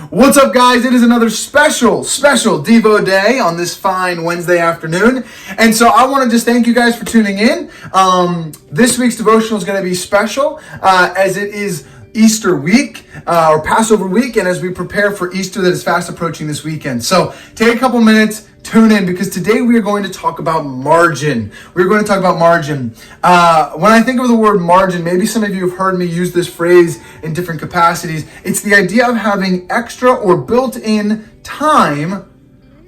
What's up, guys? It is another special Devo day on this fine Wednesday afternoon. And so I want to just thank you guys for tuning in. This week's devotional is going to be special as it is Easter week or Passover week, and as we prepare for Easter that is fast approaching this weekend. So take a couple minutes, tune in, because today we are going to talk about margin. We're going to talk about margin. When I think of the word margin, maybe some of you have heard me use this phrase in different capacities. It's the idea of having extra or built-in time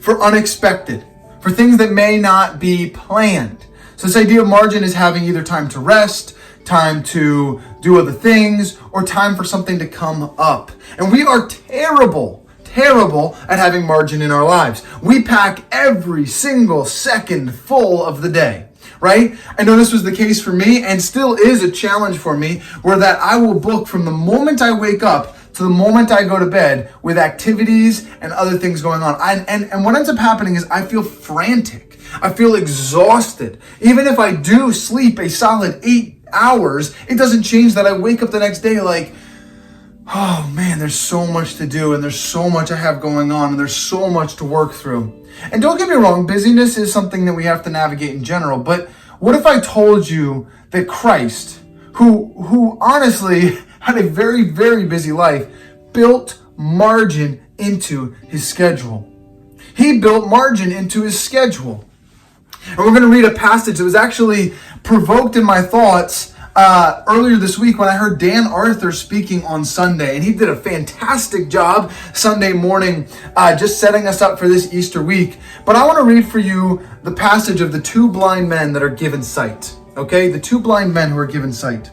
for unexpected, for things that may not be planned. So this idea of margin is having either time to rest, time to do other things, or time for something to come up. And we are terrible at having margin in our lives. We pack every single second full of the day, right? I know this was the case for me and still is a challenge for me, where that I will book from the moment I wake up to the moment I go to bed with activities and other things going on. And what ends up happening is I feel frantic. I feel exhausted. Even if I do sleep a solid 8 hours, it doesn't change that I wake up the next day like, oh man, there's so much to do and there's so much I have going on and there's so much to work through. And don't get me wrong, busyness is something that we have to navigate in general, but what if I told you that Christ, who honestly had a very, very busy life, built margin into his schedule? He built margin into his schedule. And we're going to read a passage that was actually provoked in my thoughts earlier this week when I heard Dan Arthur speaking on Sunday. And he did a fantastic job Sunday morning just setting us up for this Easter week. But I want to read for you the passage of the two blind men that are given sight. Okay? The two blind men who are given sight.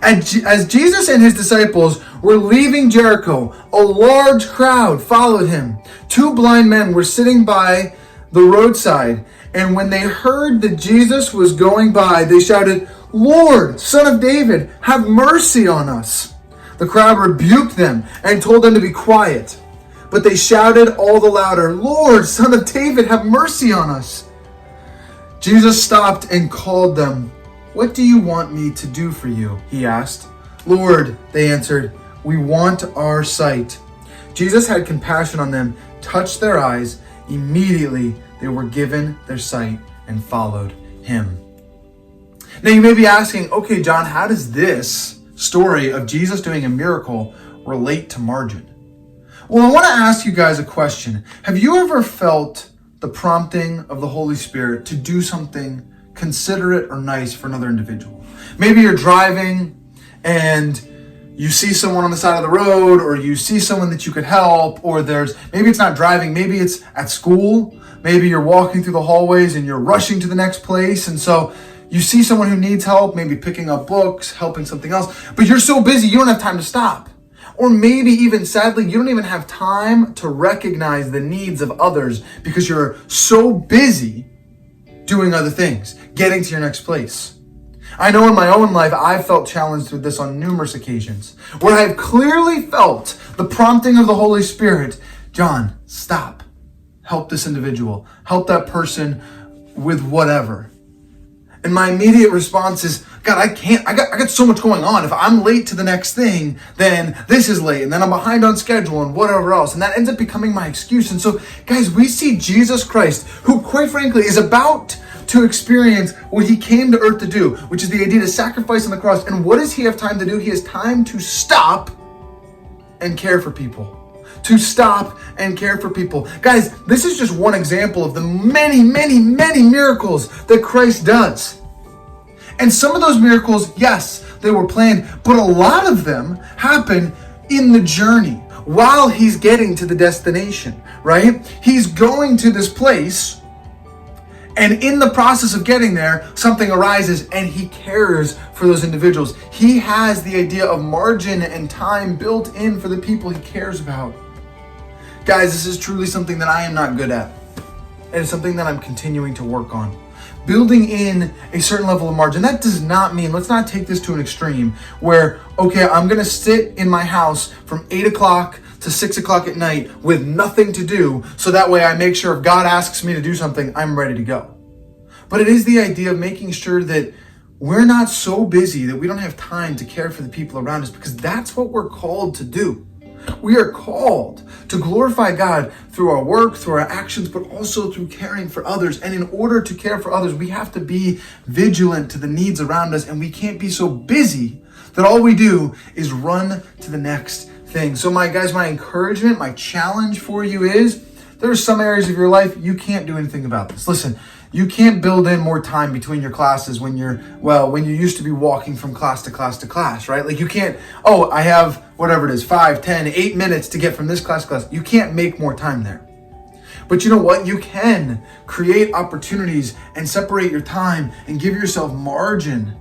As Jesus and his disciples were leaving Jericho, a large crowd followed him. Two blind men were sitting by the roadside, and when they heard that Jesus was going by, they shouted, "Lord, Son of David, have mercy on us." The crowd rebuked them and told them to be quiet. But they shouted all the louder, "Lord, Son of David, have mercy on us." Jesus stopped and called them. "What do you want me to do for you?" he asked. "Lord," they answered, "we want our sight." Jesus had compassion on them, touched their eyes. Immediately they were given their sight and followed him. Now you may be asking, okay, John, how does this story of Jesus doing a miracle relate to margin? Well, I want to ask you guys a question. Have you ever felt the prompting of the Holy Spirit to do something considerate or nice for another individual? Maybe you're driving and you see someone on the side of the road, or you see someone that you could help, or maybe it's not driving, maybe it's at school, maybe you're walking through the hallways and you're rushing to the next place, and so you see someone who needs help, maybe picking up books, helping something else, but you're so busy you don't have time to stop. Or maybe even sadly, you don't even have time to recognize the needs of others because you're so busy doing other things, getting to your next place. I know in my own life, I've felt challenged with this on numerous occasions, where I've clearly felt the prompting of the Holy Spirit. John, stop. Help this individual. Help that person with whatever. And my immediate response is, God, I can't. I got so much going on. If I'm late to the next thing, then this is late, and then I'm behind on schedule and whatever else. And that ends up becoming my excuse. And so, guys, we see Jesus Christ, who quite frankly is about to experience what he came to earth to do, which is the idea to sacrifice on the cross. And what does he have time to do? He has time to stop and care for people. To stop and care for people. Guys, this is just one example of the many, many, many miracles that Christ does. And some of those miracles, yes, they were planned, but a lot of them happen in the journey while he's getting to the destination, right? He's going to this place, and in the process of getting there, something arises and he cares for those individuals. He has the idea of margin and time built in for the people he cares about. Guys, this is truly something that I am not good at. And it's something that I'm continuing to work on. Building in a certain level of margin. That does not mean, let's not take this to an extreme where, okay, I'm going to sit in my house from 8 o'clock to 6 o'clock at night with nothing to do, so that way I make sure if God asks me to do something, I'm ready to go. But it is the idea of making sure that we're not so busy that we don't have time to care for the people around us, because that's what we're called to do. We are called to glorify God through our work, through our actions, but also through caring for others. And in order to care for others, we have to be vigilant to the needs around us, and we can't be so busy that all we do is run to the next thing. So my encouragement, my challenge for you is, there are some areas of your life you can't do anything about this. Listen, you can't build in more time between your classes when you used to be walking from class to class to class, right? Like you can't, I have whatever it is, 5, 10, 8 minutes to get from this class to class. You can't make more time there. But you know what? You can create opportunities and separate your time and give yourself margin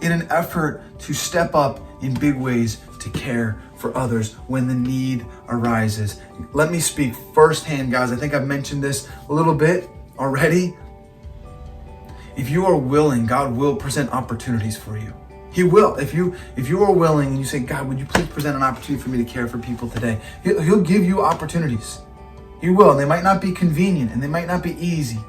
in an effort to step up in big ways to care for others when the need arises. Let me speak firsthand, guys. I think I've mentioned this a little bit already. If you are willing, God will present opportunities for you. He will. If you are willing and you say, God, would you please present an opportunity for me to care for people today? He'll give you opportunities. He will. And they might not be convenient and they might not be easy.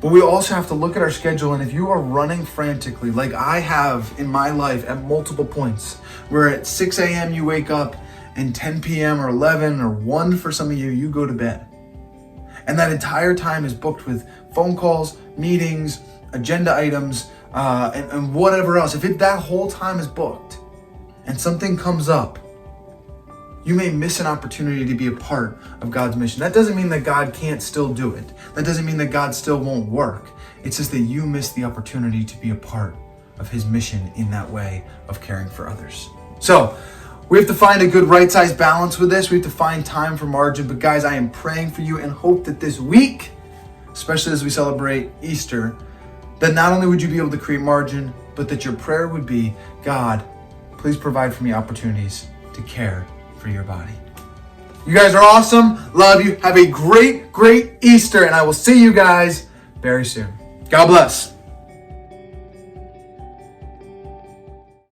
But we also have to look at our schedule, and if you are running frantically, like I have in my life at multiple points, where at 6 a.m. you wake up and 10 p.m. or 11 or 1 for some of you, you go to bed. And that entire time is booked with phone calls, meetings, agenda items, and whatever else. If that whole time is booked and something comes up, you may miss an opportunity to be a part of God's mission. That doesn't mean that God can't still do it. That doesn't mean that God still won't work. It's just that you miss the opportunity to be a part of his mission in that way of caring for others. So we have to find a good right-sized balance with this. We have to find time for margin. But guys, I am praying for you and hope that this week, especially as we celebrate Easter, that not only would you be able to create margin, but that your prayer would be, God, please provide for me opportunities to care for your body. You guys are awesome. Love you. Have a great, great Easter, and I will see you guys very soon. God bless.